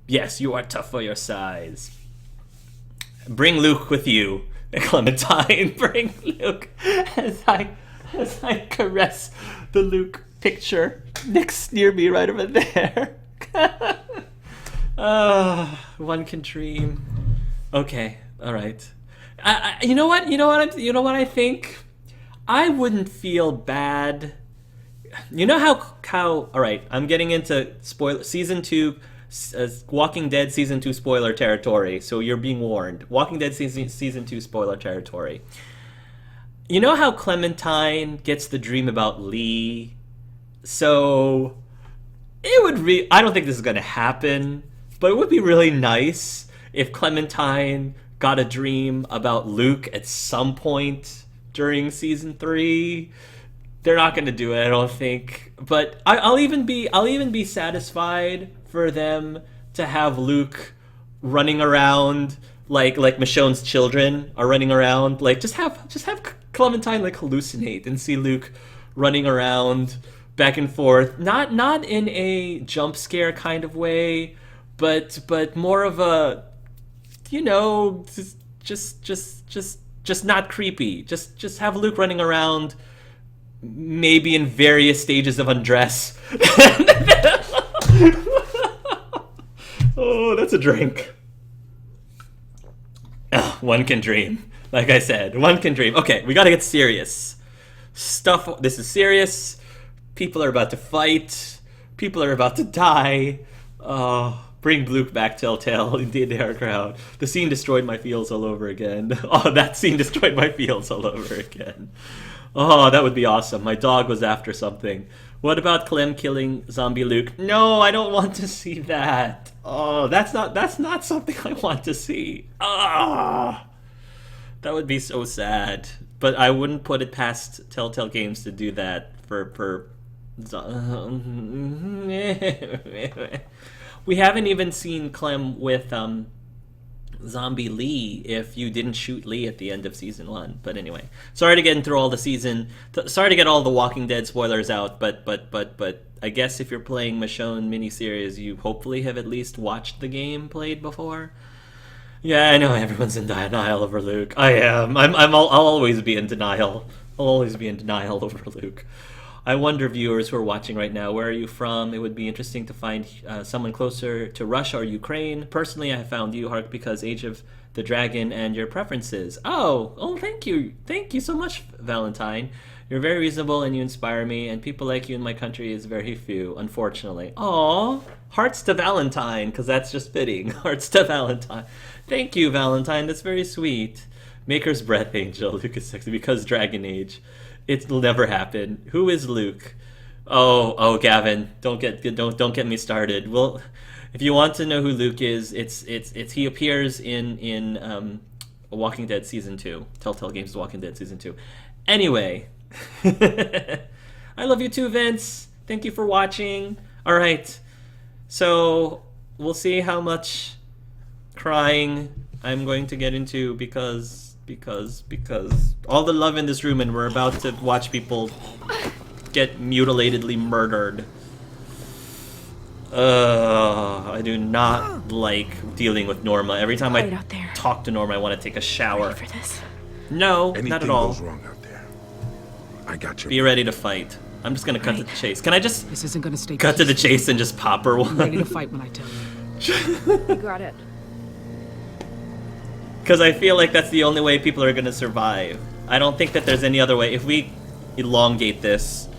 Yes, you are tough for your size. Bring Luke with you. Clementine, bring Luke as I caress the Luke picture next near me right over there. One can dream. Okay, all right. You know what? You know what I think? I wouldn't feel bad. You know how? All right, I'm getting into season 2. Walking Dead season 2 spoiler territory, so you're being warned. Walking Dead season 2 spoiler territory. You know how Clementine gets the dream about Lee? So it would I don't think this is going to happen, but it would be really nice if Clementine got a dream about Luke at some point during season 3. They're not going to do it, I don't think. But I'll even be satisfied for them to have Luke running around like Michonne's children are running around. Like just have Clementine like hallucinate and see Luke running around back and forth. Not in a jump scare kind of way, but more of a, you know, just not creepy. Just have Luke running around, maybe in various stages of undress. Oh, that's a drink. One can dream. Like I said, one can dream. Okay, we gotta get serious. This is serious. People are about to fight. People are about to die. Bring Luke back, Telltale. Indeed, they are crowd. The scene destroyed my feels all over again. Oh, that scene destroyed my feels all over again. Oh, that would be awesome. My dog was after something. What about Clem killing zombie Luke? No, I don't want to see that. Oh, that's not something I want to see. Ah, that would be so sad. But I wouldn't put it past Telltale Games to do that for we haven't even seen Clem with zombie Lee if you didn't shoot Lee at the end of season 1. But anyway, sorry to get through all the sorry to get all the Walking Dead spoilers out, but I guess if you're playing Michonne miniseries, you hopefully have at least watched the game played before. Yeah, I know everyone's in denial over Luke. I am. I'll always be in denial. I'll always be in denial over Luke. I wonder, viewers who are watching right now, where are you from? It would be interesting to find someone closer to Russia or Ukraine. Personally, I found you, Hark, because Age of the Dragon and your preferences. Oh, thank you. Thank you so much, Valentine. You're very reasonable and you inspire me, and people like you in my country is very few, unfortunately. Aw, hearts to Valentine, because that's just fitting. Hearts to Valentine. Thank you, Valentine. That's very sweet. Maker's Breath Angel. Luke is sexy because Dragon Age. It'll never happen. Who is Luke? Oh, Gavin, don't get me started. Well, if you want to know who Luke is, it's he appears in Walking Dead season 2. Telltale Games Walking Dead season 2. Anyway, I love you too, Vince. Thank you for watching. All right, so we'll see how much crying I'm going to get into because all the love in this room, and we're about to watch people get mutilatedly murdered. I do not like dealing with Norma. Every time I talk to Norma, I want to take a shower. Ready for this? No, Anything not at all. goes wrong out there, I got you. Be ready to fight. I'm just gonna cut to the chase. Can I just This isn't gonna stay cut to the chase and just pop her I'm ready to one? fight when I tell you. You got it. Because I feel like that's the only way people are gonna survive. I don't think that there's any other way. If we elongate this,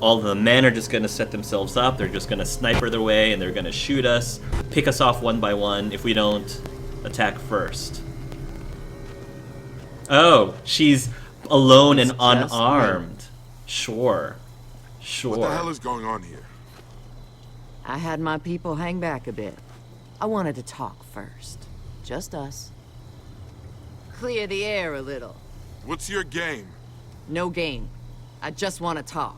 all the men are just gonna set themselves up. They're just gonna sniper their way, and they're gonna shoot us, pick us off one by one if we don't attack first. Oh, she's alone and unarmed. Sure. What the hell is going on here? I had my people hang back a bit. I wanted to talk first. Just us. Clear the air a little. What's your game? No game. I just want to talk.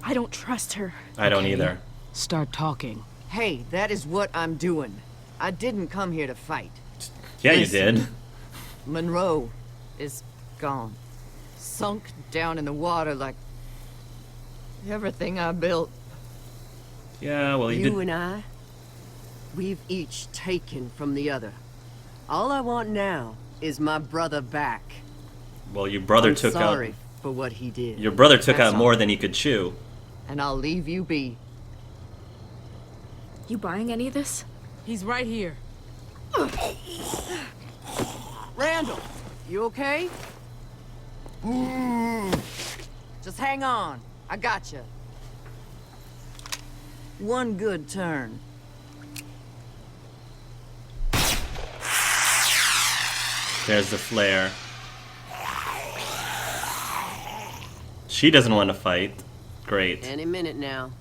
I don't trust her. I don't Okay. either. Start talking. Hey, that is what I'm doing. I didn't come here to fight. Yeah, you Listen. did. Monroe is gone. Sunk down in the water like everything I built. Yeah, well, you did. You and I, we've each taken from the other. All I want now is my brother back. Well, your brother I'm took sorry out... for what he did. Your brother took That's out more all. than he could chew. And I'll leave you be. You buying any of this? He's right here. Randall, you okay? Just hang on. I gotcha. One good turn. There's the flare. She doesn't want to fight. Great. Any minute now.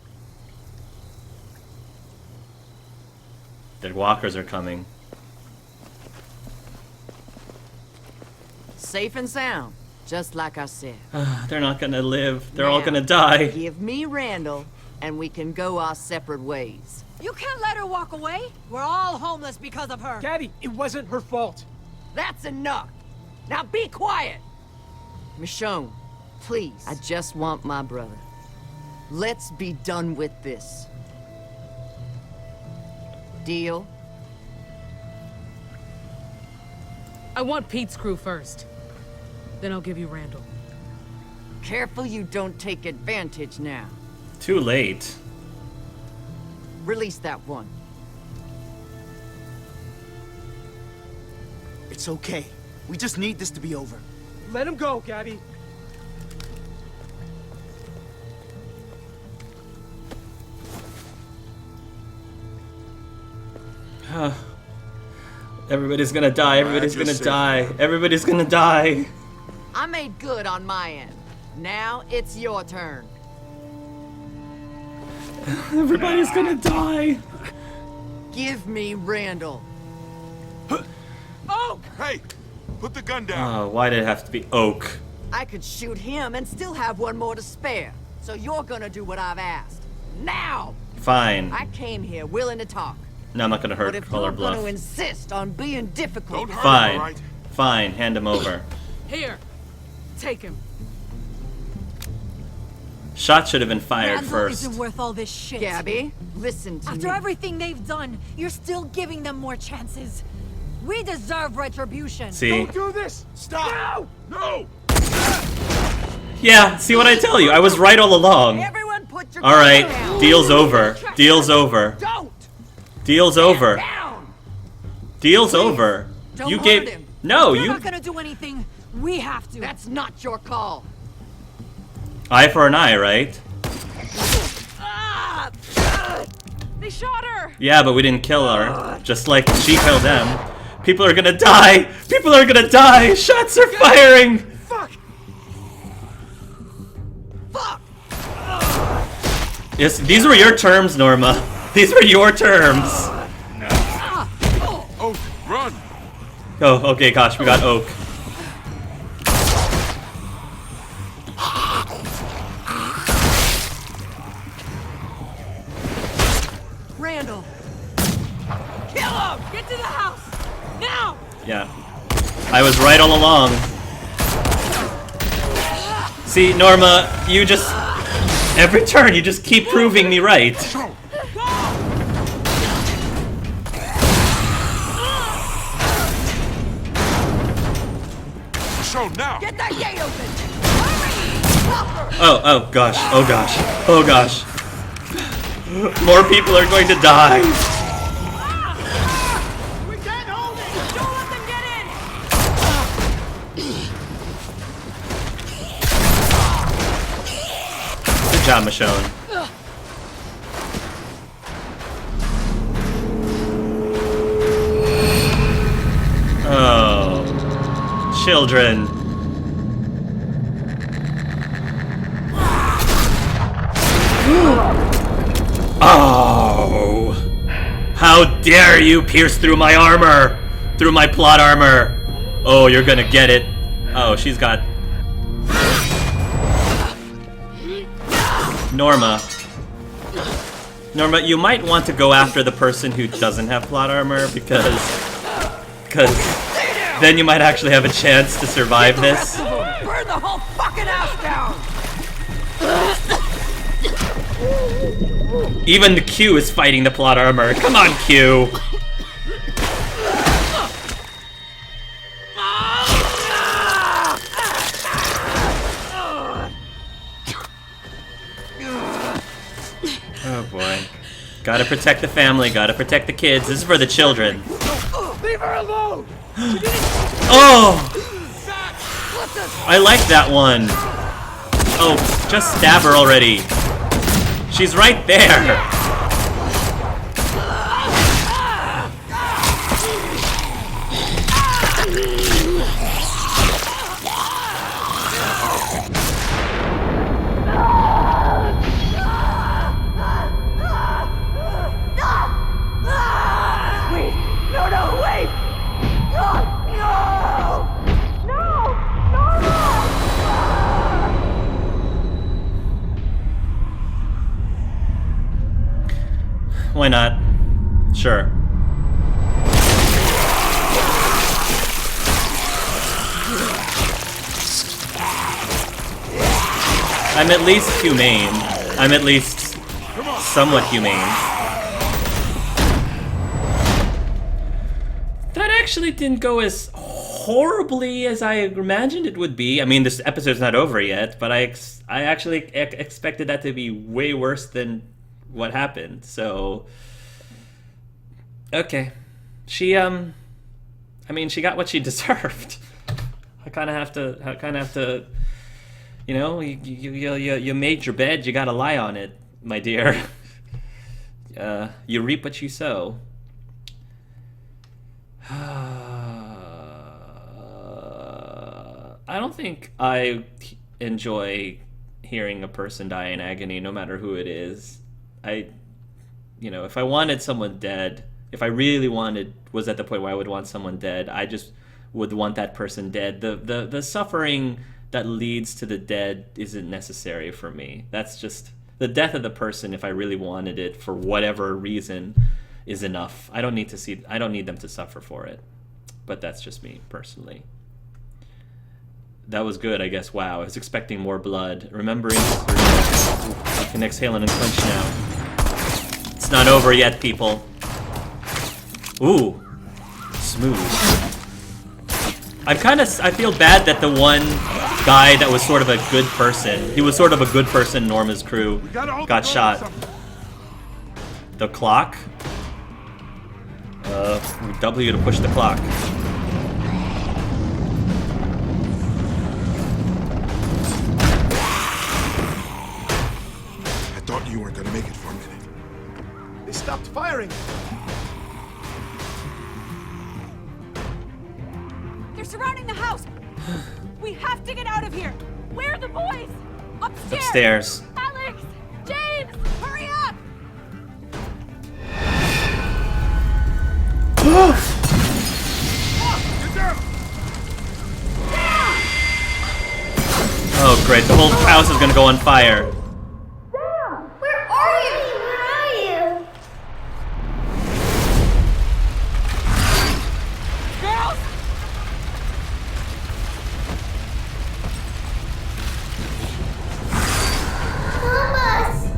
The walkers are coming. Safe and sound, just like I said. They're not gonna live. They're all Now, gonna die. Give me Randall, and we can go our separate ways. You can't let her walk away. We're all homeless because of her. Gabby, it wasn't her fault. That's enough. Now be quiet. Michonne, please. I just want my brother. Let's be done with this. Deal? I want Pete's crew first. Then I'll give you Randall. Careful you don't take advantage now. Too late. Release that one. It's okay. We just need this to be over. Let him go, Gabby. Everybody's gonna die. Everybody's gonna die. Everybody's gonna die. I made good on my end. Now it's your turn. Everybody's gonna die. Give me Randall. Oh! Hey! Put the gun down. Oh, why did it have to be Oak? I could shoot him and still have one more to spare. So you're gonna do what I've asked. Now! Fine. I came here willing to talk. No, I'm not gonna But hurt if Color you're Bluff. gonna insist on being difficult... Don't hurt him, Fine. all right? Fine. Hand him over. Here. Take him. Shot should have been fired Randall first. isn't worth all this shit. Gabby, listen to After me. everything they've done, you're still giving them more chances. We deserve retribution. See? Don't do this! Stop! No! Yeah, see what I tell you? I was right all along. Everyone put your Alright, gun down. deal's over. Deal's over. Don't! Deal's over. Down! Deal's over. Don't You hurt gave... him. No, You're you... not gonna do anything. We have to. That's not your call. Eye for an eye, right? Ah! They shot her. Yeah, but we didn't kill her. Just like she killed them. People are gonna die! People are gonna die! Shots are firing! Fuck! Fuck! Yes, these were your terms, Norma. These were your terms. Oh, run! Oh, okay, gosh, we got Oak. Randall. Kill him. Get to the house now. Yeah. I was right all along. See, Norma, you just... Every turn, you just keep proving me right. Show now! Get that gate open! Hurry! Oh gosh, oh gosh, oh gosh. More people are going to die. We can't hold it. Don't let them get in. Good job, Michonne. Oh, children. Oh! How dare you pierce through my armor! Through my plot armor! Oh, you're gonna get it. Oh, she's got... Norma. Norma, you might want to go after the person who doesn't have plot armor, because then you might actually have a chance to survive this. Burn the whole fucking house down! Even the Q is fighting the plot armor. Come on, Q. Oh boy. Gotta protect the family, gotta protect the kids. This is for the children. Leave her alone! Oh! I like that one. Oh, just stab her already. She's right there. Why not? Sure. I'm at least humane. I'm at least somewhat humane. That actually didn't go as horribly as I imagined it would be. I mean, this episode's not over yet, but I actually expected that to be way worse than what happened. So okay, she I mean, she got what she deserved. I kind of have to, you know, you made your bed, you gotta lie on it, my dear. You reap what you sow. I don't think I enjoy hearing a person die in agony, no matter who it is. You know, if I wanted someone dead, if I really was at the point where I would want someone dead, I just would want that person dead. The suffering that leads to the dead isn't necessary for me. That's just the death of the person. If I really wanted it for whatever reason, is enough. I don't need them to suffer for it. But that's just me personally. That was good, I guess. Wow, I was expecting more blood. Remembering, I can exhale and unclench now. It's not over yet, people. Ooh, smooth. I feel bad that the one guy that was sort of a good person, he was sort of a good person in Norma's crew, got shot. The clock? W to push the clock. I thought you weren't gonna make it for a minute. They stopped firing. They're surrounding the house. We have to get out of here. Where are the boys? Upstairs. Upstairs. Alex, James, hurry up! Oh great, the whole house is gonna go on fire. Where are you? Where are you? Girls! Help us!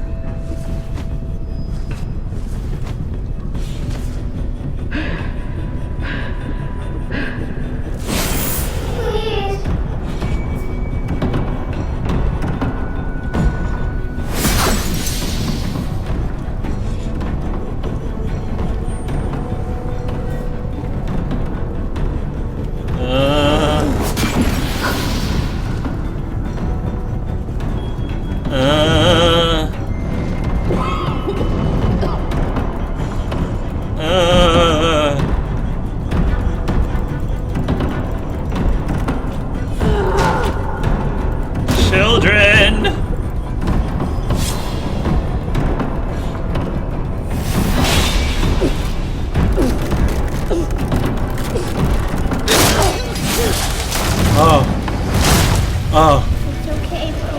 Please. Children! Oh. Oh. It's okay, bro.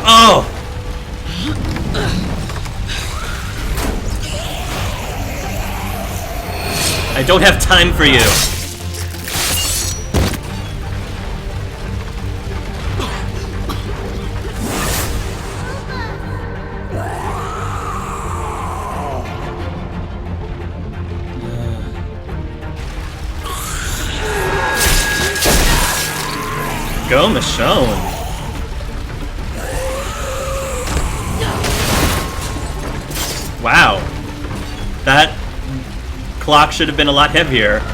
Oh! I don't have time for you. go, Michonne. Wow. That clock should have been a lot heavier. Mommy?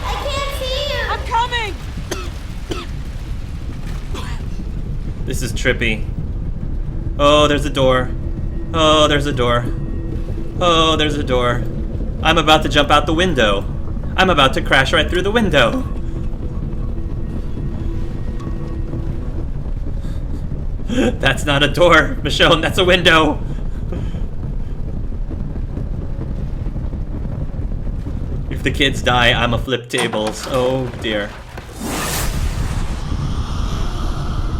I can't see you. I'm coming! This is trippy. Oh, there's a door. Oh, there's a door. Oh, there's a door. I'm about to jump out the window. I'm about to crash right through the window. That's not a door, Michonne, that's a window. If the kids die, I'ma flip tables. Oh dear.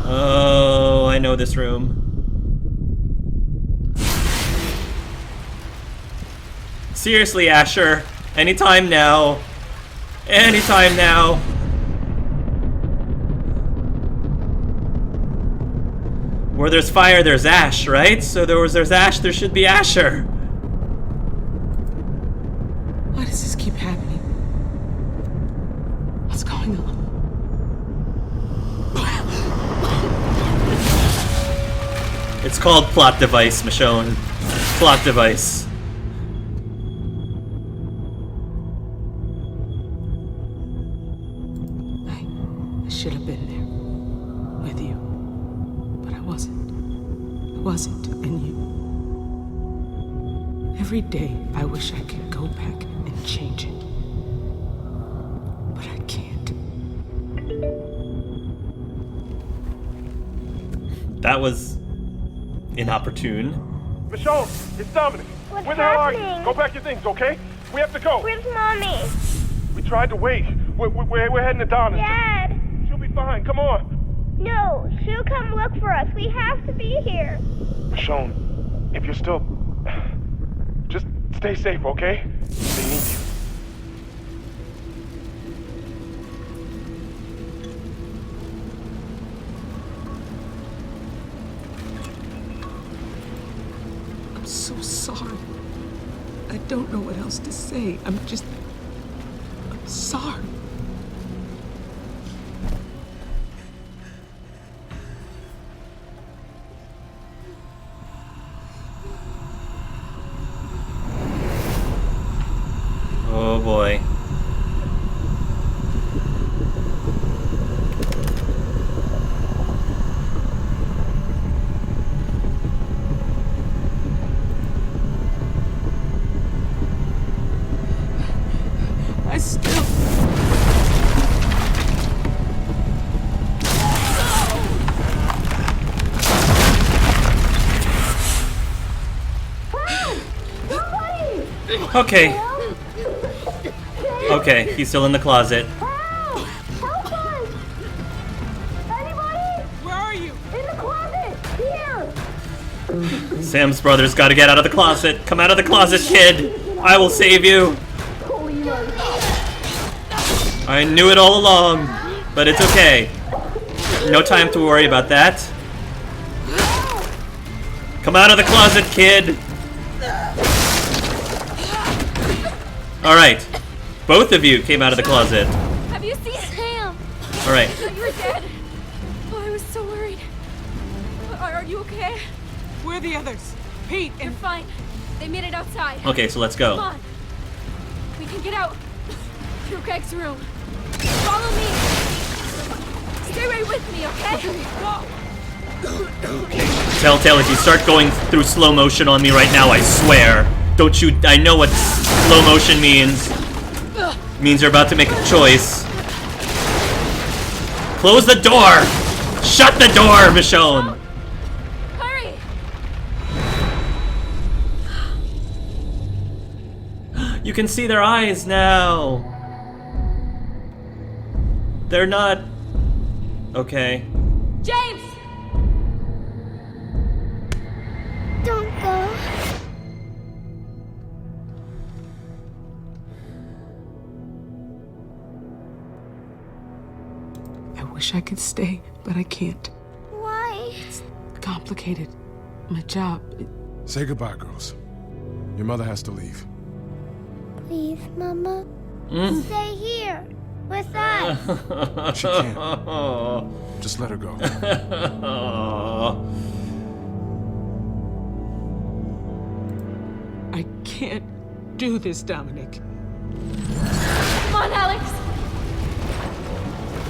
Oh, I know this room. Seriously, Asher. Anytime now. Anytime now. Where there's fire, there's ash, right? So there's ash, there should be Asher. Why does this keep happening? What's going on? It's called plot device, Michonne. Plot device. I should have been there with you, but I wasn't. I wasn't, and you. Every day I wish I could go back and change it, but I can't. That was inopportune. Michonne, it's Dominic. What's Where the hell are happening? you? Go pack your things, okay? We have to go. Where's Mommy? We tried to wait. We're heading to Donna's. Dad! She'll be fine. Come on. No, she'll come look for us. We have to be here. Michonne, if you're still... Just stay safe, okay? They need you. I'm so sorry. I don't know what else to say. I'm sorry. Oh boy. I still... Okay. Okay, he's still in the closet. Help! Help us! Anybody? Where are you? In the closet! Here! Sam's brother's gotta get out of the closet. Come out of the closet, kid! I will save you! I knew it all along, but it's okay. No time to worry about that. Come out of the closet, kid! Alright. Both of you came out of the closet. Have you seen Sam? Alright. I thought you were dead. Oh, I was so worried. Are you okay? Where are the others? Pete You're and... fine. They made it outside. Okay, so let's Come go. on. We can get out. Through Greg's room. Follow me. Stay right with me, okay? Go. Telltale, if you start going through slow motion on me right now, I swear. Don't you... I know what slow motion means. It means you're about to make a choice. Close the door! Shut the door, Michonne! Hurry. You can see their eyes now. They're not... Okay. James! Don't go. I wish I could stay, but I can't. Why? It's complicated. My job... Say goodbye, girls. Your mother has to leave. Please, Mama. Stay here. with us. She can't. Just let her go. I can't do this, Dominic. Come on, Alex.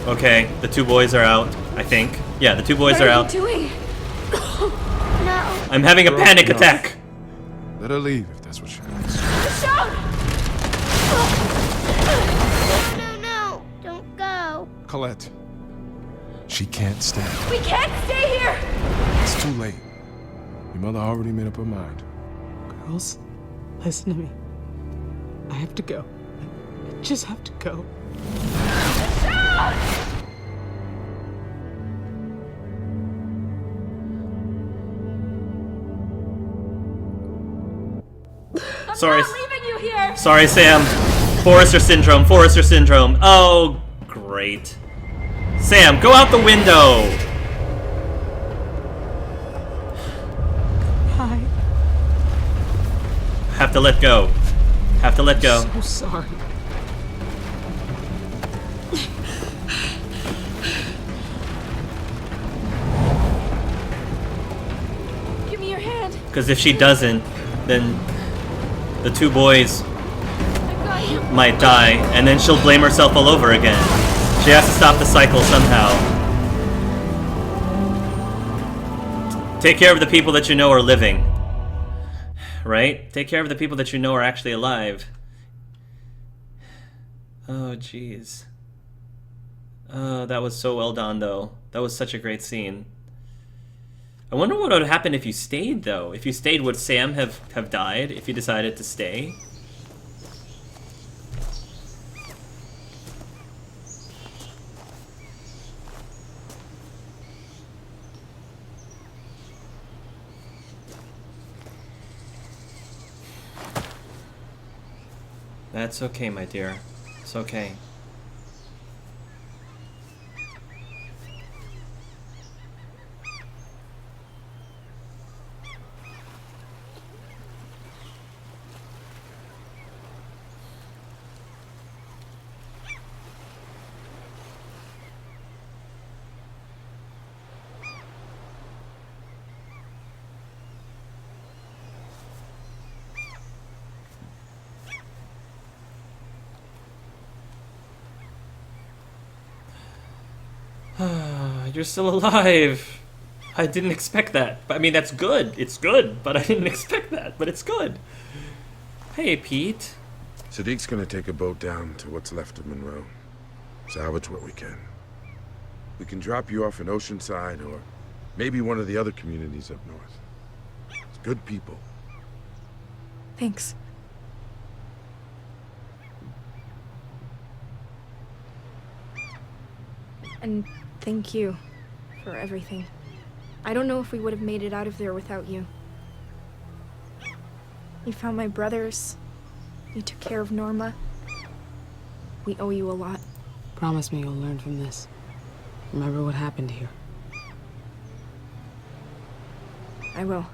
Okay, the two boys are out, I think. Yeah, the two boys What are are out. you doing? No. I'm having a Girl, panic enough. attack. Let her leave if that's what she wants. Michonne! No. Don't go. Colette. She can't stay. We can't stay here! It's too late. Your mother already made up her mind. Girls, listen to me. I have to go. I just have to go. Sorry. I'm not leaving you here! Sorry, Sam. Forrester syndrome. Forrester syndrome. Oh, great. Sam, go out the window. Hi. Have to let go. Have to let go. So sorry. Give me your hand. Because if she doesn't, then the two boys I've got you. might die, and then she'll blame herself all over again. She has to stop the cycle somehow. Take care of the people that you know are living. Right? Take care of the people that you know are actually alive. Oh, jeez. Oh, that was so well done, though. That was such a great scene. I wonder what would happen if you stayed, though. If you stayed, would Sam have died if you decided to stay? That's okay, my dear. It's okay. You're still alive. I didn't expect that. I mean, that's good. It's good, but I didn't expect that. But it's good. Hey, Pete. Sadiq's gonna take a boat down to what's left of Monroe. Salvage what we can. We can drop you off in Oceanside or maybe one of the other communities up north. It's good people. Thanks. And thank you for everything. I don't know if we would have made it out of there without you. You found my brothers. You took care of Norma. We owe you a lot. Promise me you'll learn from this. Remember what happened here. I will.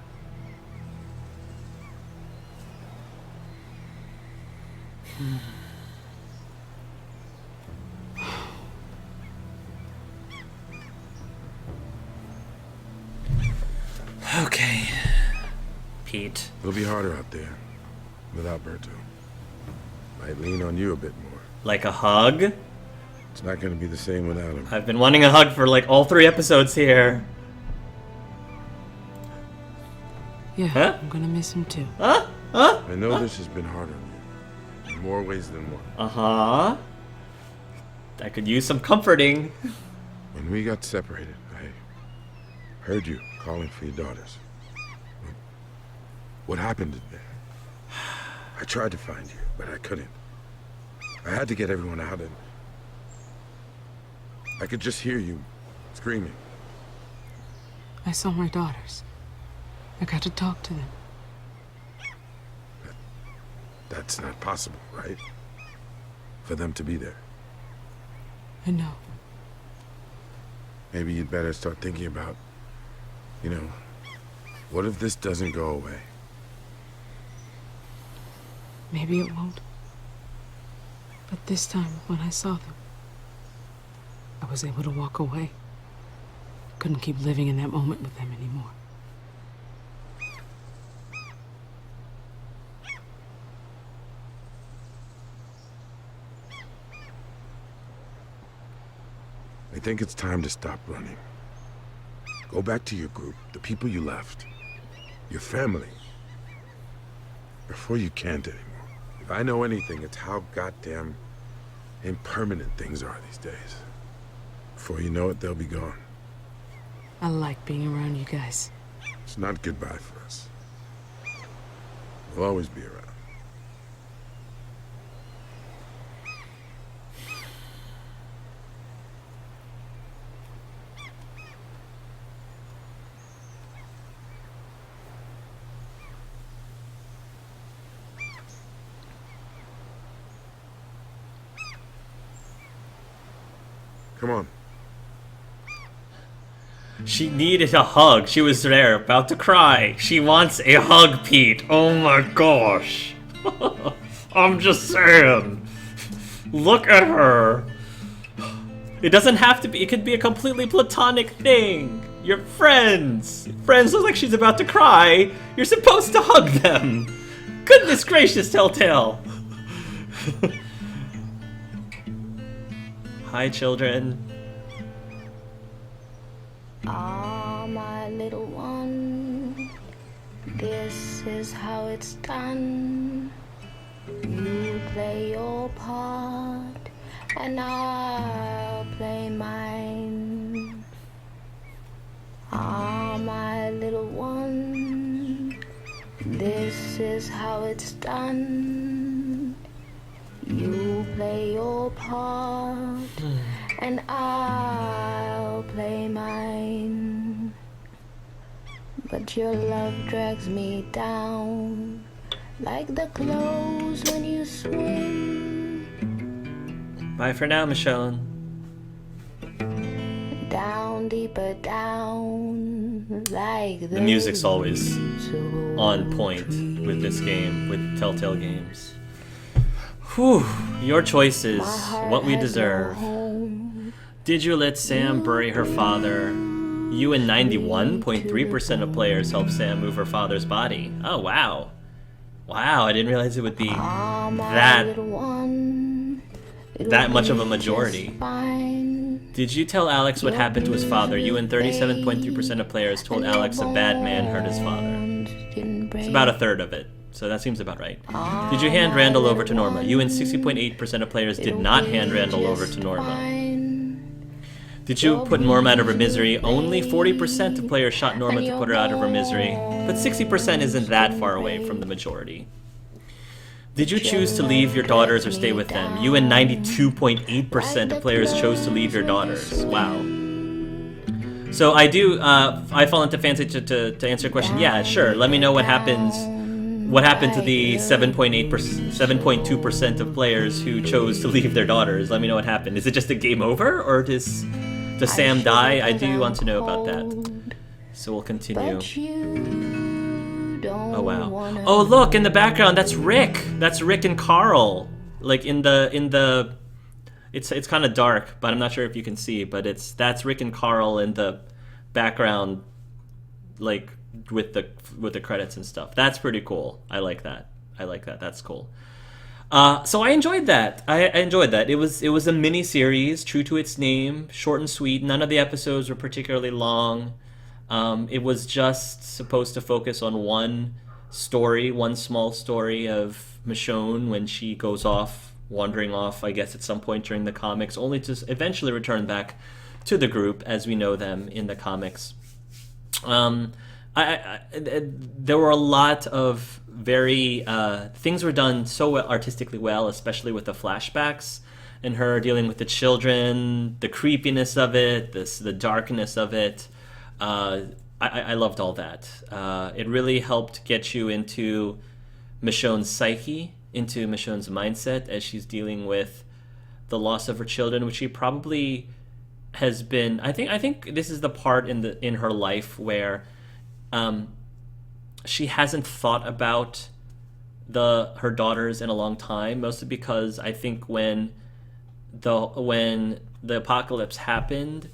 Okay. Pete. It'll be harder out there without Berto. Might lean on you a bit more. Like a hug? It's not gonna be the same without him. I've been wanting a hug for like all 3 episodes here. Yeah, Huh? I'm gonna miss him too. Huh? Huh? I know this has been hard on you. In more ways than one. Uh-huh. I could use some comforting. When we got separated, I heard you calling for your daughters. What happened there? I tried to find you, but I couldn't. I had to get everyone out, and I could just hear you screaming. I saw my daughters. I got to talk to them. That's not possible, right? For them to be there. I know. Maybe you'd better start thinking about, you know, what if this doesn't go away? Maybe it won't. But this time, when I saw them, I was able to walk away. Couldn't keep living in that moment with them anymore. I think it's time to stop running. Go back to your group, the people you left, your family, before you can't anymore. If I know anything, it's how goddamn impermanent things are these days. Before you know it, they'll be gone. I like being around you guys. It's not goodbye for us. We'll always be around. Come on. She needed a hug. She was there, about to cry. She wants a hug, Pete. Oh my gosh. I'm just saying. Look at her. It doesn't have to be. It could be a completely platonic thing. You're friends. Friends look like she's about to cry. You're supposed to hug them. Goodness gracious, Telltale. Hi, children. Ah, my little one, this is how it's done. You play your part, and I'll play mine. Ah, my little one, this is how it's done. You play your part, and I'll play mine. But your love drags me down, like the clothes when you swim. Bye for now, Michonne. Down, deeper down, like The music's always on point with this game, with Telltale games. Whew, your choices, what we deserve. Did you let Sam bury her father? You and 91.3% of players helped Sam move her father's body. Oh, wow. Wow, I didn't realize it would be that much of a majority. Did you tell Alex what happened to his father? You and 37.3% of players told Alex a bad man hurt his father. It's about a third of it. So that seems about right. Did you hand Randall over to Norma? You and 60.8% of players did not hand Randall over to Norma. Did you put Norma out of her misery? Only 40% of players shot Norma to put her out of her misery. But 60% isn't that far away from the majority. Did you choose to leave your daughters or stay with them? You and 92.8% of players chose to leave your daughters. Wow. So I do, I fall into fancy to answer your question. Yeah, sure. Let me know what happens. What happened to the 7.2% of players who chose to leave their daughters? Let me know what happened. Is it just a game over, or does Sam die? I do want to know about that. So we'll continue. Oh wow! Oh look, in the background, that's Rick. That's Rick and Carl. Like in the, it's kind of dark, but I'm not sure if you can see. But that's Rick and Carl in the background, like with the credits and stuff. That's pretty cool. I like that. That's cool. So I enjoyed that. I enjoyed that. It was a mini series, true to its name, short and sweet. None of the episodes were particularly long. It was just supposed to focus on one small story of Michonne when she goes off, wandering off, I guess at some point during the comics, only to eventually return back to the group as we know them in the comics. There were a lot of very things were done so artistically well, especially with the flashbacks and her dealing with the children, the creepiness of it, the darkness of it. I loved all that. It really helped get you into Michonne's psyche, into Michonne's mindset as she's dealing with the loss of her children, which she probably has been. I think this is the part in her life where she hasn't thought about her daughters in a long time, mostly because I think when when the apocalypse happened,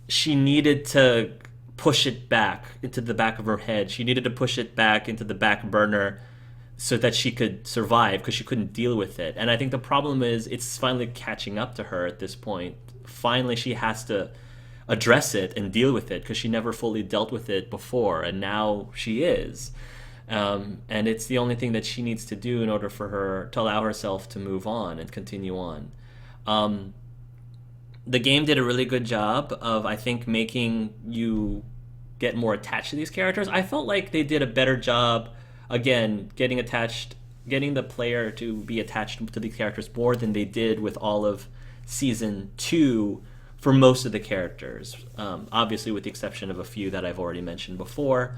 she needed to push it back into the back of her head. She needed to push it back into the back burner so that she could survive, because she couldn't deal with it. And I think the problem is it's finally catching up to her at this point. Finally, she has to address it and deal with it, because she never fully dealt with it before, and now she is. And it's the only thing that she needs to do in order for her to allow herself to move on and continue on. The game did a really good job of, I think, making you get more attached to these characters. I felt like they did a better job, again, getting the player to be attached to these characters more than they did with all of Season 2 for most of the characters. Obviously, with the exception of a few that I've already mentioned before.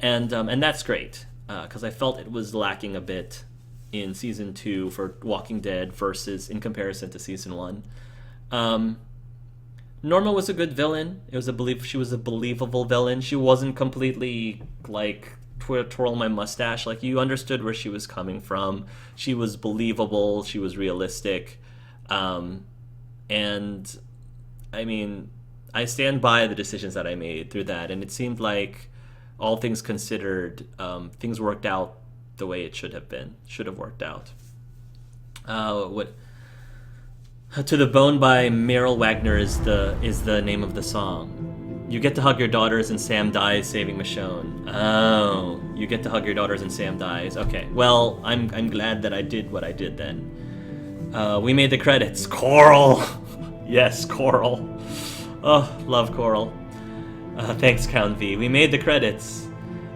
And that's great, because I felt it was lacking a bit in Season 2 for Walking Dead versus in comparison to Season 1. Norma was a good villain. She was a believable villain. She wasn't completely like twirl my mustache. Like, you understood where she was coming from. She was believable. She was realistic. And I mean, I stand by the decisions that I made through that, and it seemed like, all things considered, things worked out the way it should have worked out. To the Bone by Meryl Wagner is the name of the song. You get to hug your daughters and Sam dies saving Michonne. Oh, you get to hug your daughters and Sam dies. Okay, well, I'm glad that I did what I did then. We made the credits. Coral! Yes, Coral. Oh, love Coral. Thanks, Count V. We made the credits.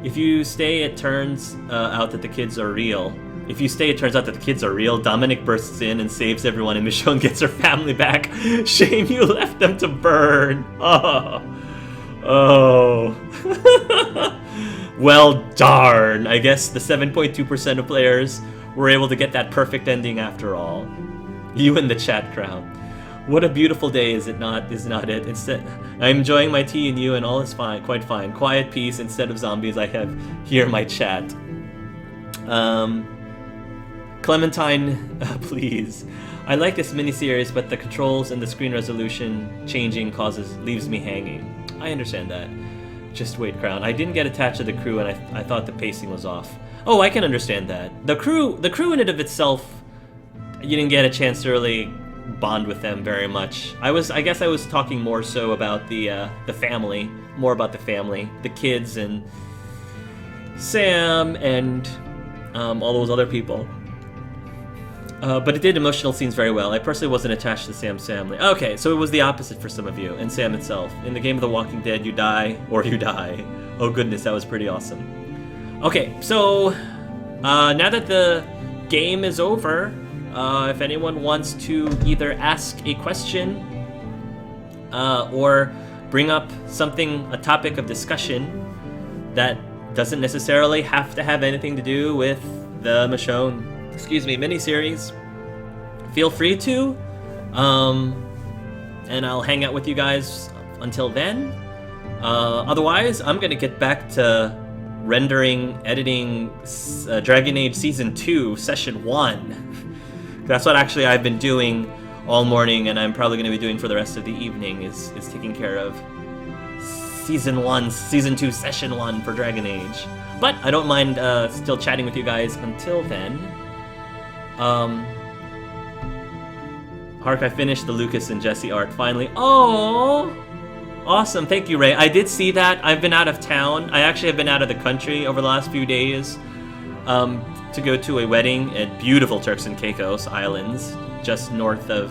If you stay, it turns out that the kids are real. If you stay, it turns out that the kids are real. Dominic bursts in and saves everyone, and Michonne gets her family back. Shame you left them to burn. Oh. Well, darn. I guess the 7.2% of players were able to get that perfect ending after all. You in the chat crowd. What a beautiful day, is it not? Is not it? Instead, I'm enjoying my tea and you, and all is fine, quite fine. Quiet peace instead of zombies. I have here my chat. Clementine, please. I like this miniseries, but the controls and the screen resolution changing leaves me hanging. I understand that. Just wait, Crown. I didn't get attached to the crew, and I thought the pacing was off. Oh, I can understand that. The crew in and of itself, you didn't get a chance to really bond with them very much. I guess I was talking more so about the family, the kids and Sam and all those other people. But it did emotional scenes very well. I personally wasn't attached to Sam's family. Okay, so it was the opposite for some of you, and Sam itself. In the game of The Walking Dead, you die or you die. Oh goodness, that was pretty awesome. Okay, so now that the game is over, if anyone wants to either ask a question or bring up a topic of discussion that doesn't necessarily have to have anything to do with the Michonne miniseries, feel free to, and I'll hang out with you guys until then. Otherwise, I'm gonna get back to editing Dragon Age Season 2, Session 1. That's what actually I've been doing all morning, and I'm probably gonna be doing for the rest of the evening, is taking care of Season 2, Session 1 for Dragon Age. But I don't mind still chatting with you guys until then. Hark, I finished the Lucas and Jesse art finally. Oh, awesome. Thank you, Ray. I did see that. I've been out of town. I actually have been out of the country over the last few days to go to a wedding at beautiful Turks and Caicos Islands, just north of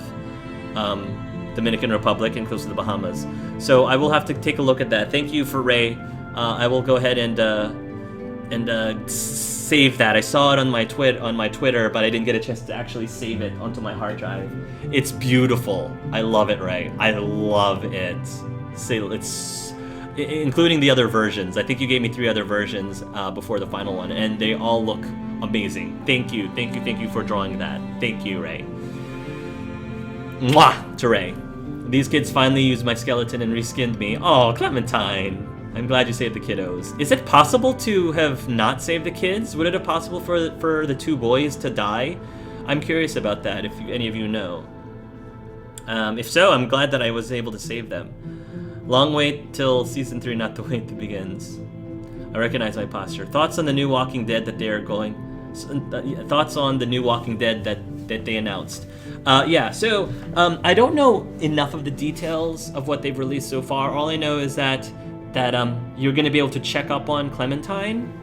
Dominican Republic and close to the Bahamas. So I will have to take a look at that. Thank you for Ray. I will go ahead and save that. I saw it on my Twitter, but I didn't get a chance to actually save it onto my hard drive. It's beautiful. I love it, Ray. I love it. It's including the other versions. I think you gave me 3 other versions before the final one, and they all look amazing. Thank you for drawing that. Thank you, Ray. Mwah to Ray. These kids finally used my skeleton and reskinned me. Oh, Clementine. I'm glad you saved the kiddos. Is it possible to have not saved the kids? Would it have possible for the 2 boys to die? I'm curious about that, if any of you know. If so, I'm glad that I was able to save them. Long wait till season 3, not the wait that begins. I recognize my posture. Thoughts on the new Walking Dead that they are going... Thoughts on the new Walking Dead that they announced. So I don't know enough of the details of what they've released so far. All I know is that you're going to be able to check up on Clementine,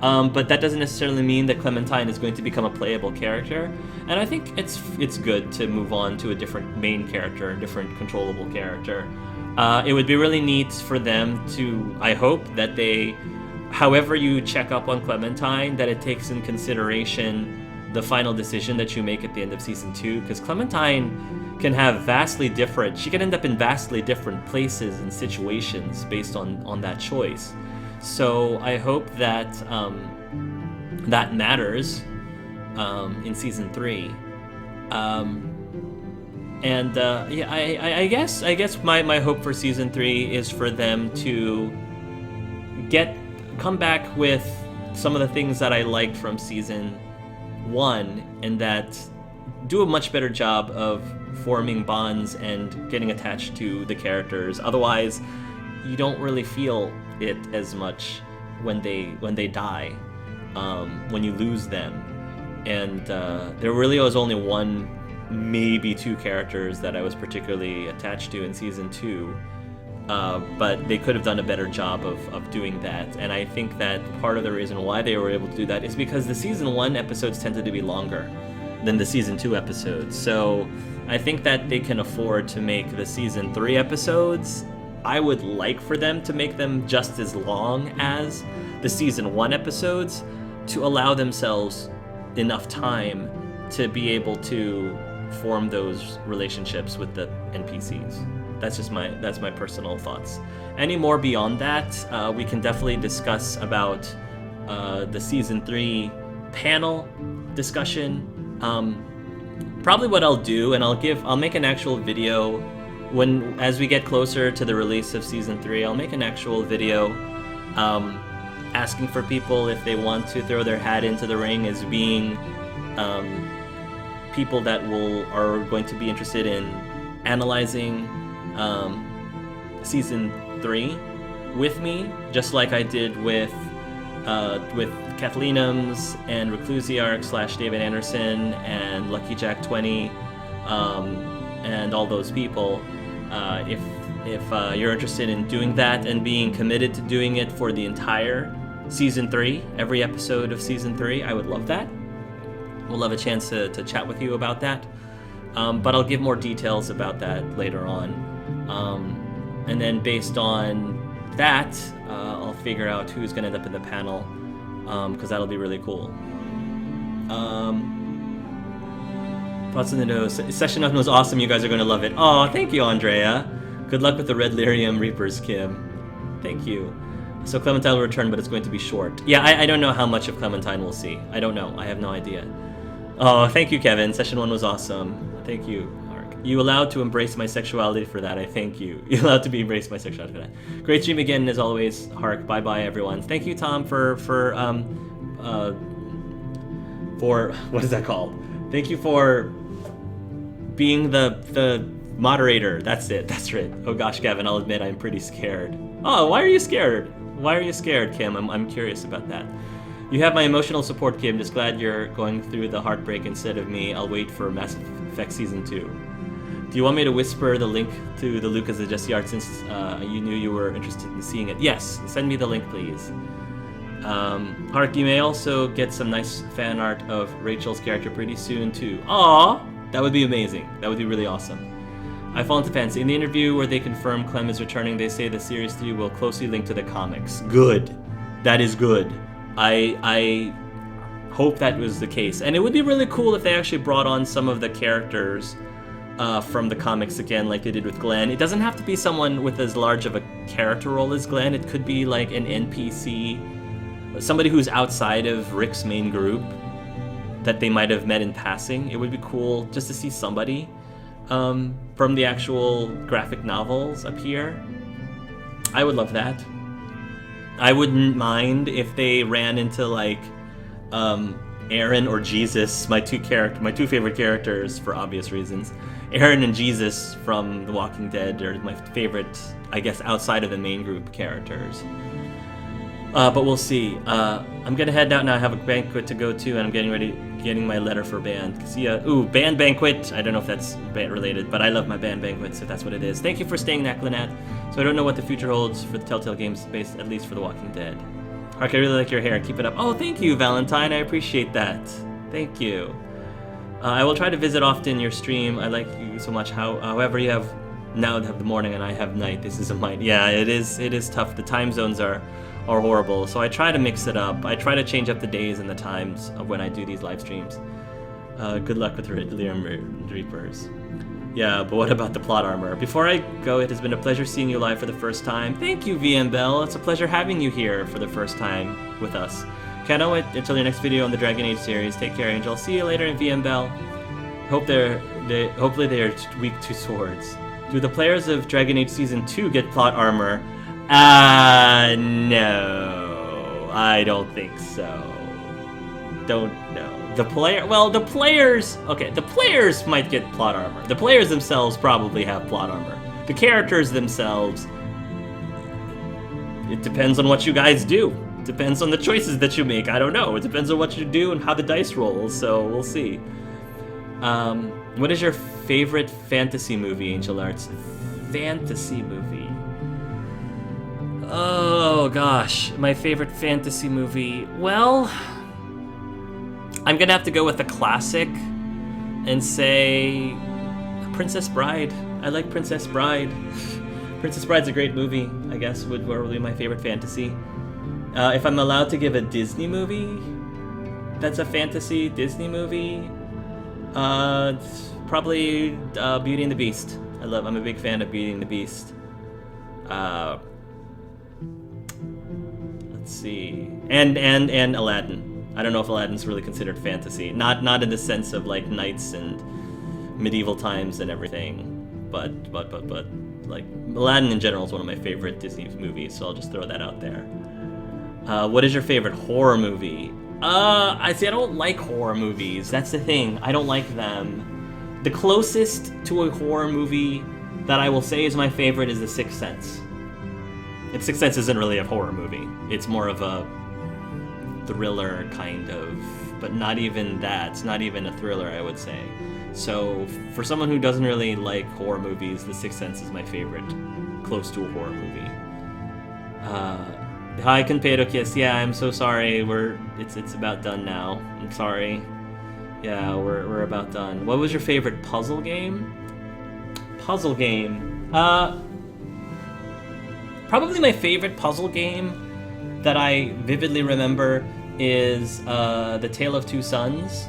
but that doesn't necessarily mean that Clementine is going to become a playable character. And I think it's good to move on to a different main character, a different controllable character. It would be really neat for them to, I hope, that they, however you check up on Clementine, that it takes in consideration the final decision that you make at the end of season 2, because Clementine can have she can end up in vastly different places and situations based on that choice. So I hope that that matters in season 3. I guess my hope for season 3 is for them to come back with some of the things that I liked from season 1, and that do a much better job of forming bonds and getting attached to the characters. Otherwise, you don't really feel it as much when they die, when you lose them. And there really was only one, maybe 2 characters that I was particularly attached to in season 2, but they could have done a better job of doing that. And I think that part of the reason why they were able to do that is because the season 1 episodes tended to be longer than the season 2 episodes. So I think that they can afford to make the season 3 episodes. I would like for them to make them just as long as the season 1 episodes, to allow themselves enough time to be able to form those relationships with the NPCs. That's my personal thoughts. Any more beyond that, we can definitely discuss about the season 3 panel discussion. Probably what I'll do, and I'll make an actual video as we get closer to the release of season 3. I'll make an actual video asking for people if they want to throw their hat into the ring as being people that are going to be interested in analyzing season 3 with me, just like I did with Kathleenums and Reclusiarch / David Anderson and Lucky Jack 20 and all those people. If you're interested in doing that and being committed to doing it for the entire season 3, every episode of season 3, I would love that. We'll have a chance to chat with you about that. But I'll give more details about that later on. And then based on that, I'll figure out who's going to end up in the panel, because that'll be really cool. Thoughts on the nose. Session 1 was awesome. You guys are going to love it. Oh, thank you, Andrea. Good luck with the Red Lyrium Reapers, Kim. Thank you. So Clementine will return, but it's going to be short. Yeah, I don't know how much of Clementine we'll see. I don't know. I have no idea. Oh, thank you, Kevin. Session 1 was awesome. Thank you, Mark. You allowed to embrace my sexuality for that. I thank you. You allowed to be embrace my sexuality for that. Great stream again, as always. Hark. Bye-bye, everyone. Thank you, Tom, for what is that called? Thank you for being the moderator. That's it. That's right. Oh gosh, Kevin, I'll admit I'm pretty scared. Oh, why are you scared? Why are you scared, Kim? I'm curious about that. You have my emotional support, Kim. Just glad you're going through the heartbreak instead of me. I'll wait for Mass Effect Season 2. Do you want me to whisper the link to the Lucas of Jesse Art since you knew you were interested in seeing it? Yes, send me the link, please. Hark, you may also get some nice fan art of Rachel's character pretty soon, too. Aww! That would be amazing. That would be really awesome. I fall into fancy. In the interview where they confirm Clem is returning, they say the Series 3 will closely link to the comics. Good. That is good. I hope that was the case. And it would be really cool if they actually brought on some of the characters from the comics again, like they did with Glenn. It doesn't have to be someone with as large of a character role as Glenn. It could be like an NPC, somebody who's outside of Rick's main group that they might have met in passing. It would be cool just to see somebody from the actual graphic novels appear. I would love that. I wouldn't mind if they ran into like Aaron or Jesus, my two favorite characters for obvious reasons, Aaron and Jesus from The Walking Dead are my favorite, I guess, outside of the main group characters. But we'll see. I'm gonna head out now. I have a banquet to go to, and I'm getting my letter for band. See ya. Ooh, band banquet. I don't know if that's band related, but I love my band banquets, if that's what it is. Thank you for staying, Naklanat. So I don't know what the future holds for the Telltale Games space, at least for The Walking Dead. Hark, I really like your hair. Keep it up. Oh, thank you, Valentine. I appreciate that. Thank you. I will try to visit often your stream. I like you so much. However, you have now have the morning and I have night. This is a might. Yeah, it is tough. The time zones are horrible. So I try to mix it up. I try to change up the days and the times of when I do these live streams. Good luck with Liam Reapers. Yeah, but what about the plot armor? Before I go, it has been a pleasure seeing you live for the first time. Thank you, VM Bell. It's a pleasure having you here for the first time with us. Cannot wait until your next video on the Dragon Age series. Take care, Angel. See you later in VM Bell. Hopefully they are weak to swords. Do the players of Dragon Age Season 2 get plot armor? No. I don't think so. Don't know. The players might get plot armor. The players themselves probably have plot armor. The characters themselves, it depends on what you guys do. Depends on the choices that you make. I don't know. It depends on what you do and how the dice rolls, so we'll see. What is your favorite fantasy movie, Angel Arts? Fantasy movie. Oh gosh, my favorite fantasy movie. Well, I'm gonna have to go with a classic and say Princess Bride. I like Princess Bride. Princess Bride's a great movie, I guess, would be my favorite fantasy. If I'm allowed to give a Disney movie that's a fantasy Disney movie, it's probably Beauty and the Beast. I'm a big fan of Beauty and the Beast. Let's see. And Aladdin. I don't know if Aladdin's really considered fantasy. Not in the sense of like knights and medieval times and everything, but like Aladdin in general is one of my favorite Disney movies, so I'll just throw that out there. What is your favorite horror movie? I don't like horror movies. That's the thing. I don't like them. The closest to a horror movie that I will say is my favorite is The Sixth Sense. And Sixth Sense isn't really a horror movie. It's more of a thriller kind of, but not even that. It's not even a thriller, I would say. So for someone who doesn't really like horror movies, The Sixth Sense is my favorite, close to a horror movie. Hi, Conpedo. Yeah, I'm so sorry. It's about done now. I'm sorry. Yeah, we're about done. What was your favorite puzzle game? Puzzle game. Probably my favorite puzzle game that I vividly remember is The Tale of Two Sons.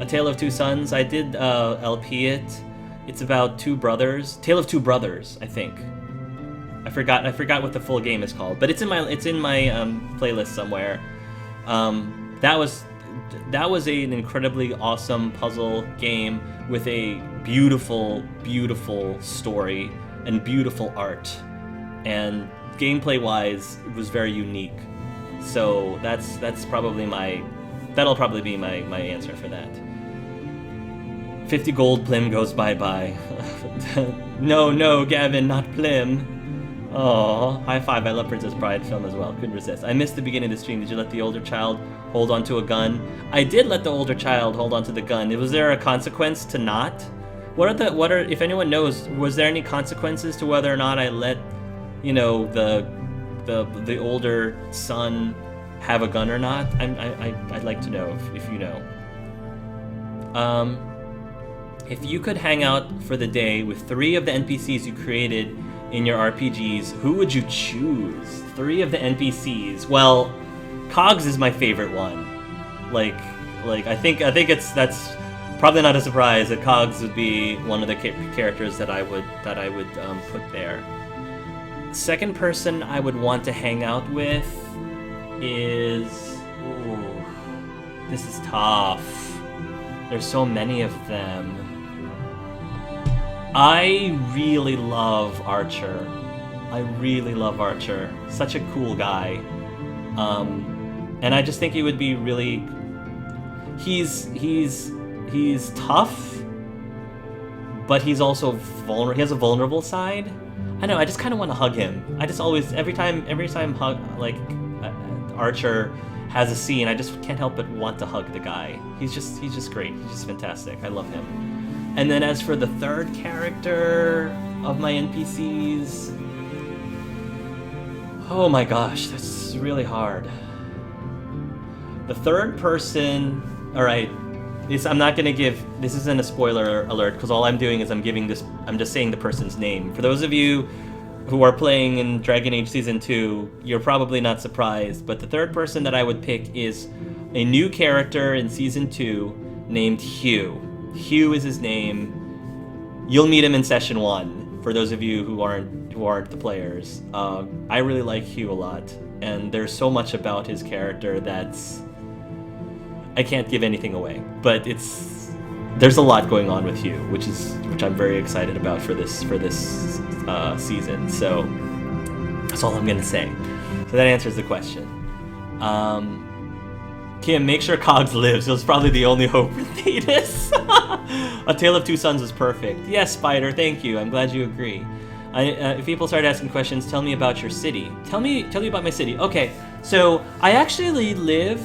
A Tale of Two Sons. I did LP it. It's about two brothers. Tale of Two Brothers, I think. I forgot what the full game is called, but it's in my playlist somewhere. That was an incredibly awesome puzzle game with a beautiful story and beautiful art, and gameplay-wise, it was very unique. So that'll probably be my answer for that. 50 gold, Plim goes bye-bye. No, Gavin, not Plim. Oh, high five. I love Princess Bride film as well. Couldn't resist. I missed the beginning of the stream. Did you let the older child hold onto a gun? I did let the older child hold onto the gun. Was there a consequence to not? If anyone knows, was there any consequences to whether or not I let, the older son have a gun or not? I'd like to know if you know. If you could hang out for the day with 3 of the NPCs you created in your RPGs, who would you choose? 3 of the NPCs. Well, Cogs is my favorite one. I think that's probably not a surprise that Cogs would be one of the characters that I would put there. Second person I would want to hang out with is... Ooh, this is tough. There's so many of them. I really love Archer. Such a cool guy. And I just think he would be really... He's tough, but he's also vulnerable. He has a vulnerable side. I know. I just kind of want to hug him. I just always every time Archer has a scene, I just can't help but want to hug the guy. He's just great. He's just fantastic. I love him. And then as for the third character of my NPCs, oh my gosh, that's really hard. The third person, all right, I'm not gonna give, this isn't a spoiler alert, because all I'm doing is I'm just saying the person's name. For those of you who are playing in Dragon Age Season 2, you're probably not surprised, but the third person that I would pick is a new character in Season 2 named Hugh. Hugh is his name. You'll meet him in Session 1, for those of you who aren't the players. I really like Hugh a lot, and there's so much about his character that's... I can't give anything away, but there's a lot going on with Hugh, which I'm very excited about for this season. So that's all I'm gonna say. So that answers the question. Kim, make sure Cogs lives. It was probably the only hope for Thetis. A Tale of Two Sons was perfect. Yes, Spider, thank you. I'm glad you agree. If people start asking questions, tell me about your city. Tell me about my city. Okay, so I actually live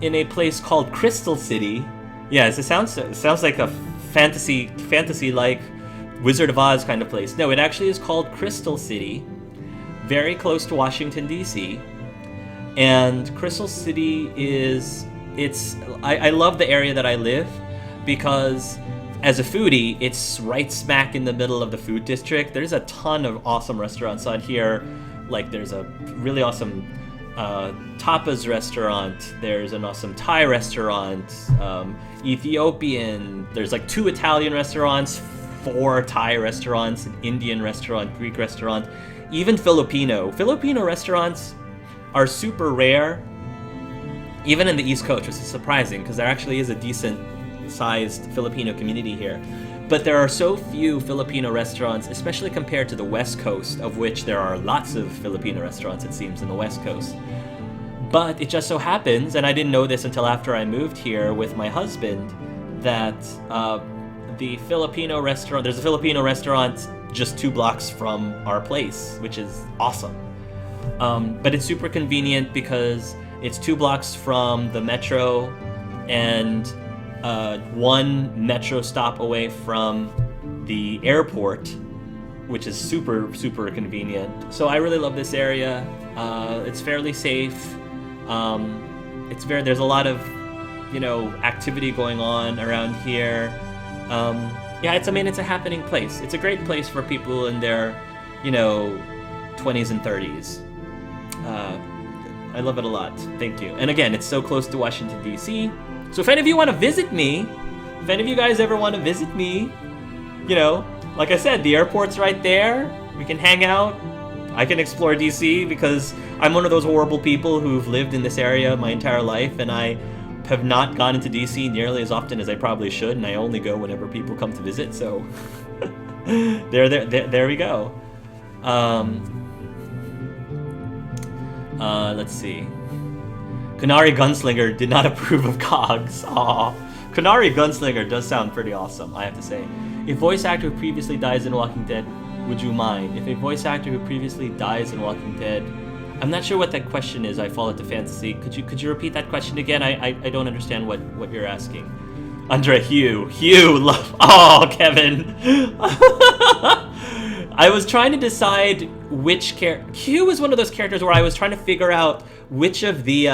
in a place called Crystal City. Yes, it sounds like a fantasy like Wizard of Oz kind of place. No, it actually is called Crystal City, very close to Washington, D.C. And Crystal City I love the area that I live because as a foodie, it's right smack in the middle of the food district. There's a ton of awesome restaurants on here. Like there's a really awesome tapas restaurant, there's an awesome Thai restaurant, Ethiopian, there's like 2 Italian restaurants, 4 Thai restaurants, an Indian restaurant, Greek restaurant, even Filipino restaurants are super rare, even in the East Coast, which is surprising because there actually is a decent sized Filipino community here. But there are so few Filipino restaurants, especially compared to the West Coast, of which there are lots of Filipino restaurants, it seems, in the West Coast. But it just so happens, and I didn't know this until after I moved here with my husband, that there's a Filipino restaurant just 2 blocks from our place, which is awesome. But it's super convenient because it's 2 blocks from the metro and 1 metro stop away from the airport, which is super, super convenient. So I really love this area. It's fairly safe. There's a lot of, activity going on around here. It's a happening place. It's a great place for people in their, 20s and 30s. I love it a lot. Thank you. And again, it's so close to Washington, D.C. So if any of you want to visit me, if any of you guys ever want to visit me, like I said, the airport's right there. We can hang out. I can explore DC because I'm one of those horrible people who've lived in this area my entire life, and I have not gone into DC nearly as often as I probably should, and I only go whenever people come to visit, so there we go. Let's see. Kunari Gunslinger did not approve of Cogs. Aw. Kunari Gunslinger does sound pretty awesome, I have to say. A voice actor who previously dies in Walking Dead, would you mind? If a voice actor who previously dies in Walking Dead... I'm not sure what that question is, I fall into fantasy. Could you repeat that question again? I don't understand what you're asking. Andre, Hugh, love... Oh, Kevin! I was trying to decide which character... Hugh was one of those characters where I was trying to figure out which of the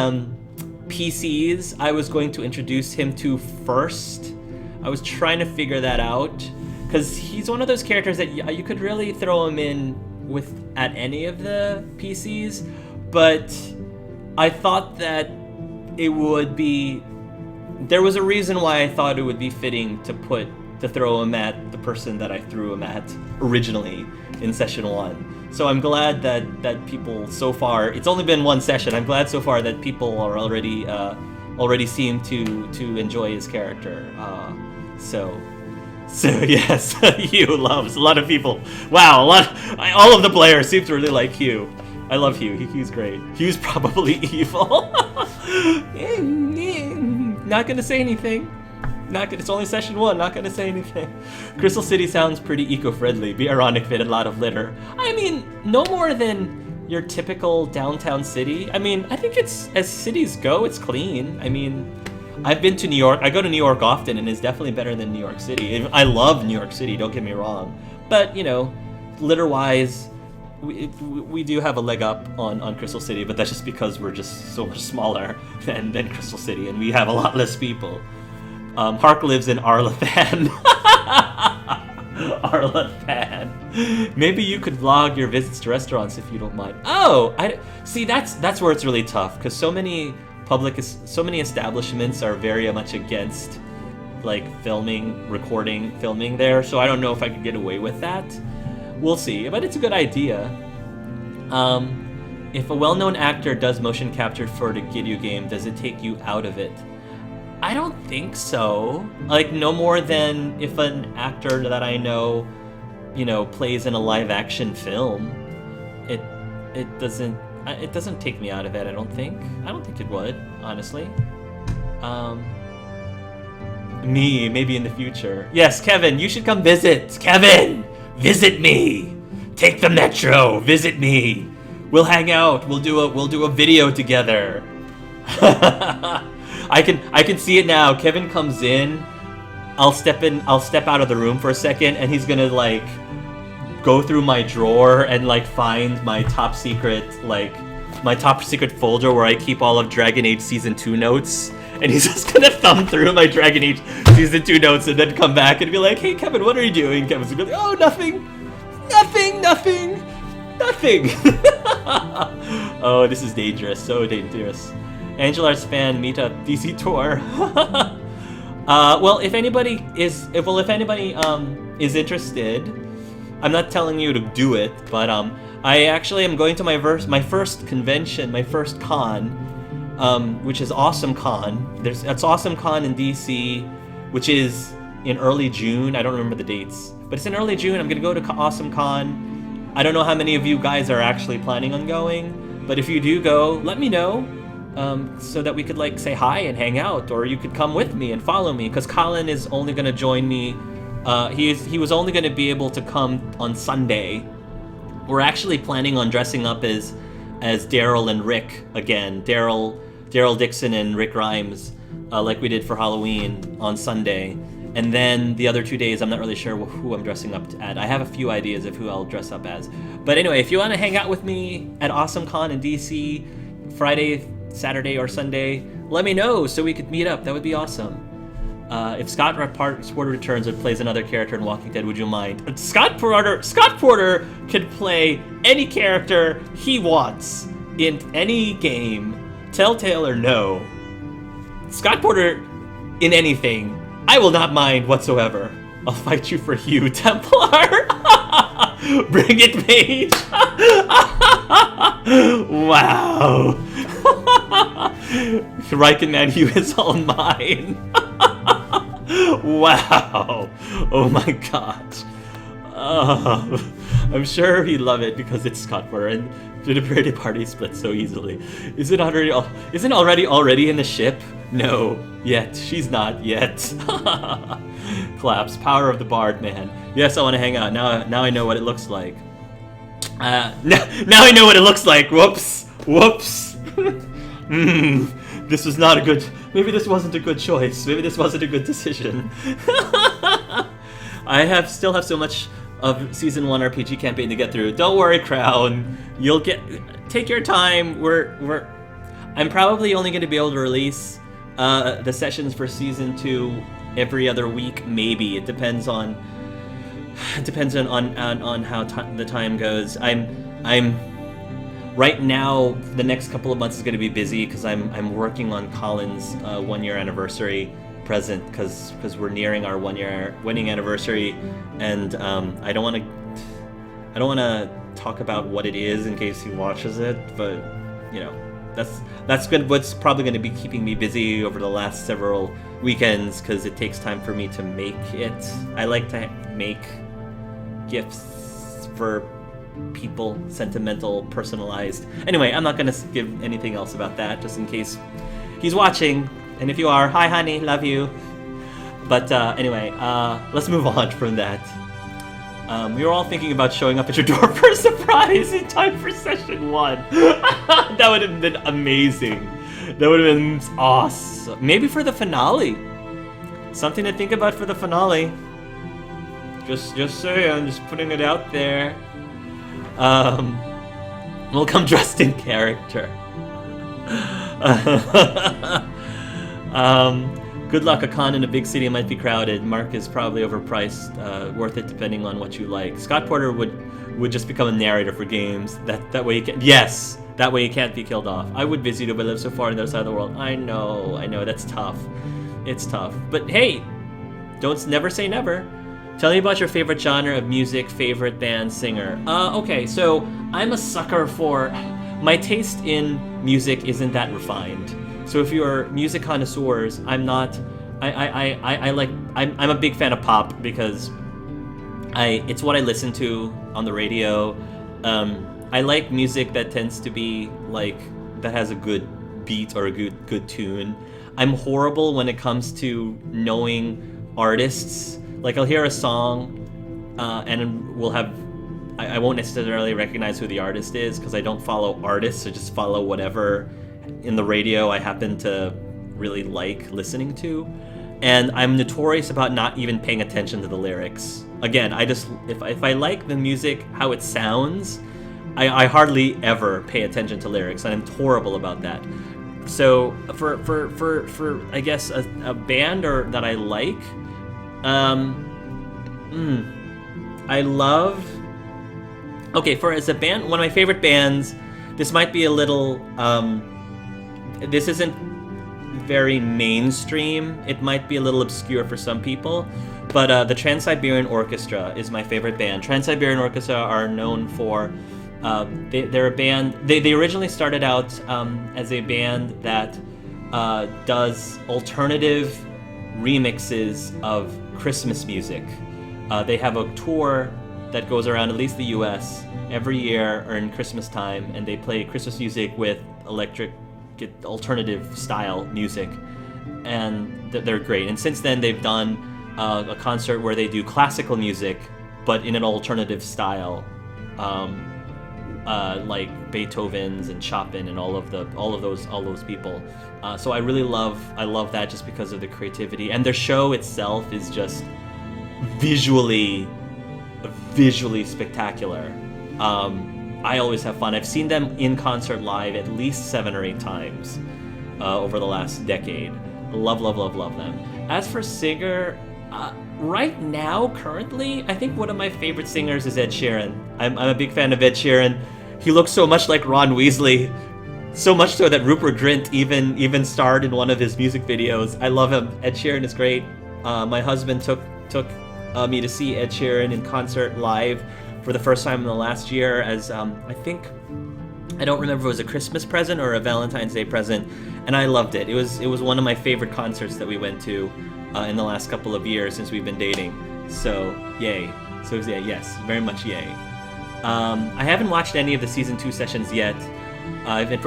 PCs I was going to introduce him to first. I was trying to figure that out, because he's one of those characters that you could really throw him in at any of the PCs, but I thought that it would be... There was a reason why I thought it would be fitting to throw him at the person that I threw him at originally in Session 1. So I'm glad that people so far, it's only been 1 session, I'm glad so far that people are already seem to enjoy his character. So yes, Hugh loves a lot of people. Wow, all of the players seem to really like Hugh. I love Hugh. Hugh's great. Hugh's probably evil. Not gonna say anything. It's only session 1. Not gonna say anything. Crystal City sounds pretty eco-friendly. Be ironic, fit a lot of litter. I mean, no more than your typical downtown city. I mean, I think it's, as cities go, it's clean. I mean, I've been to New York. I go to New York often, and it's definitely better than New York City. I love New York City, don't get me wrong. But, you know, litter-wise, we do have a leg up on Crystal City, but that's just because we're just so much smaller than Crystal City, and we have a lot less people. Hark lives in Arlathan. Arlathan. Maybe you could vlog your visits to restaurants if you don't mind. Oh, see, that's where it's really tough, because so many establishments are very much against like filming there, so I don't know if I could get away with that. We'll see, but it's a good idea. If a well-known actor does motion capture for the video game, does it take you out of it? I don't think so. Like, no more than if an actor that I know, you know, plays in a live-action film. It doesn't take me out of it, I don't think. I don't think it would, honestly. Maybe in the future. Yes, Kevin, you should come visit. Kevin, visit me. Take the metro. Visit me. We'll hang out. We'll do a video together. I can see it now. Kevin comes in. I'll step out of the room for a second, and he's gonna like go through my drawer and like find my top secret folder where I keep all of Dragon Age Season 2 notes. And he's just gonna thumb through my Dragon Age Season 2 notes and then come back and be like, "Hey Kevin, what are you doing?" Kevin's gonna be like, "Oh, nothing. Oh, this is dangerous, so dangerous. Angelar's fan meetup DC tour. Well, if anybody is interested, I'm not telling you to do it, but I actually am going to my first convention, my first con, which is Awesome Con. It's Awesome Con in DC, which is in early June. I don't remember the dates, but it's in early June. I'm gonna go to Awesome Con. I don't know how many of you guys are actually planning on going, but if you do go, let me know, so that we could like say hi and hang out, or you could come with me and follow me, because Colin is only gonna join me. He was only gonna be able to come on Sunday. We're actually planning on dressing up as Daryl and Rick again. Daryl Dixon and Rick Grimes, like we did for Halloween on Sunday. And then the other 2 days, I'm not really sure who I'm dressing up at. I have a few ideas of who I'll dress up as. But anyway, if you want to hang out with me at Awesome Con in DC, Friday, Saturday, or Sunday, let me know so we could meet up. That would be awesome. If Scott Porter returns and plays another character in Walking Dead, would you mind? Scott Porter can play any character he wants in any game, Telltale or no. Scott Porter in anything, I will not mind whatsoever. I'll fight you for Hugh Templar. Bring it, Paige. Wow. Riken Man, Hugh is all mine. Wow. Oh my god. I'm sure he'd love it because it's Scott Porter and the birthday party splits so easily. Isn't already in the ship? No, yet. She's not yet. Claps. Power of the Bard, man. Yes, I want to hang out. Now I know what it looks like. Now I know what it looks like. Whoops. This was not a good... Maybe this wasn't a good choice. Maybe this wasn't a good decision. I still have so much of Season 1 RPG campaign to get through. Don't worry, Crown. You'll take your time. I'm probably only going to be able to release the sessions for Season 2 every other week, maybe. It depends on how the time goes. I'm right now, the next couple of months is going to be busy because I'm working on Colin's 1-year anniversary present because we're nearing our 1-year wedding anniversary, and I don't want to talk about what it is in case he watches it, but you know, that's good. What's probably going to be keeping me busy over the last several weekends because it takes time for me to make it. I like to make gifts for people, sentimental, personalized. Anyway, I'm not gonna give anything else about that just in case he's watching, and if you are, hi honey, love you. But anyway, let's move on from that. We were all thinking about showing up at your door for a surprise in time for session 1. That would have been amazing. That would have been awesome. Maybe for the finale. Something to think about for the finale. Just saying, just putting it out there. We'll come dressed in character. Good luck. A con in a big city might be crowded. Mark is probably overpriced. Worth it depending on what you like. Scott Porter would just become a narrator for games. That way he can. Yes, that way he can't be killed off. I would visit you, but live so far on the other side of the world. I know. That's tough. It's tough. But hey, never say never. Tell me about your favorite genre of music, favorite band, singer. Okay, so I'm a sucker for. My taste in music isn't that refined. So if you're music connoisseurs, I'm not. I'm a big fan of pop because it's what I listen to on the radio. I like music that tends to be like that has a good beat or a good tune. I'm horrible when it comes to knowing artists. Like I'll hear a song, and we'll have. I won't necessarily recognize who the artist is because I don't follow artists. I just follow whatever in the radio I happen to really like listening to. And I'm notorious about not even paying attention to the lyrics. Again, if I like the music, how it sounds, I hardly ever pay attention to lyrics, and I'm horrible about that. So for I guess a band that I like, I love. Okay, as a band, one of my favorite bands. This might be a little. This isn't very mainstream. It might be a little obscure for some people, but the Trans-Siberian Orchestra is my favorite band. Trans-Siberian Orchestra are known for. They're a band. They originally started out as a band that does alternative remixes of Christmas music. They have a tour that goes around at least the U.S. every year or in Christmas time, and they play Christmas music with electric, alternative style music, and they're great. And since then, they've done a concert where they do classical music, but in an alternative style, like Beethoven's and Chopin and all of those people. So I love that just because of the creativity, and their show itself is just visually spectacular. I always have fun. I've seen them in concert live at least 7 or 8 times over the last decade. Love them. As for singer, right now, currently, I think one of my favorite singers is Ed Sheeran. I'm a big fan of Ed Sheeran. He looks so much like Ron Weasley, so much so that Rupert Grint even starred in one of his music videos. I love him. Ed Sheeran is great. My husband took me to see Ed Sheeran in concert live for the first time in the last year as I don't remember if it was a Christmas present or a Valentine's Day present, and I loved it. It was one of my favorite concerts that we went to in the last couple of years since we've been dating. So yay. So yeah, yes, very much yay. I haven't watched any of the season 2 sessions yet. I've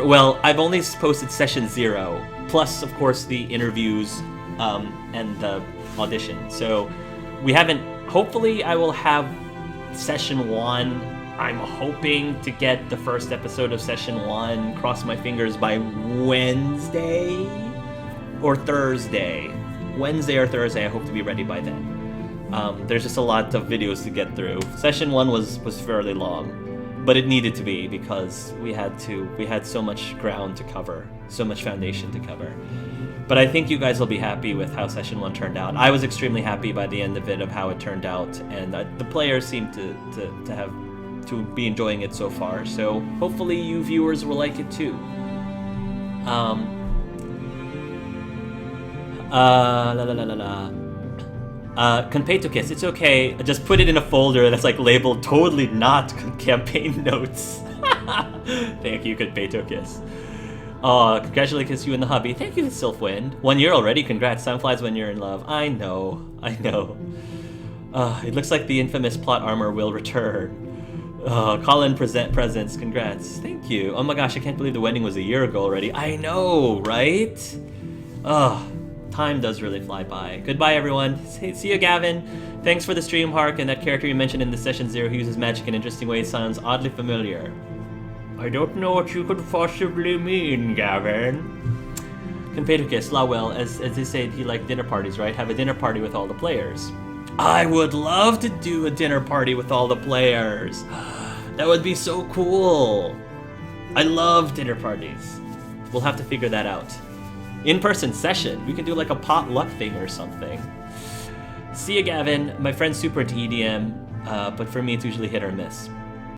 only posted session 0, plus of course the interviews and the audition. So we haven't. Hopefully, I will have session 1. I'm hoping to get the first episode of session 1. Cross my fingers by Wednesday or Thursday. Wednesday or Thursday. I hope to be ready by then. There's just a lot of videos to get through. Session 1 was fairly long, but it needed to be because we had so much ground to cover, so much foundation to cover. But I think you guys will be happy with how session 1 turned out. I was extremely happy by the end of it, of how it turned out, and the players seem to be enjoying it so far. So hopefully you viewers will like it too. Conpeito Kiss, it's okay. Just put it in a folder that's like labeled totally not campaign notes. Thank you, Conpeito Kiss. Congratulations you in the hobby. Thank you, Sylphwind. 1 year already, congrats. Time flies when you're in love. I know. It looks like the infamous plot armor will return. Colin presents, congrats. Thank you. Oh my gosh, I can't believe the wedding was a year ago already. I know, right? Time does really fly by. Goodbye, everyone. See you, Gavin. Thanks for the stream, Hark, and that character you mentioned in the Session Zero who uses magic in interesting ways sounds oddly familiar. I don't know what you could possibly mean, Gavin. Conpatricus, Lawell, as they say, he liked dinner parties, right? Have a dinner party with all the players. I would love to do a dinner party with all the players. That would be so cool. I love dinner parties. We'll have to figure that out. In-person session. We can do like a potluck thing or something. See ya, Gavin. My friend's super into EDM, but for me it's usually hit or miss.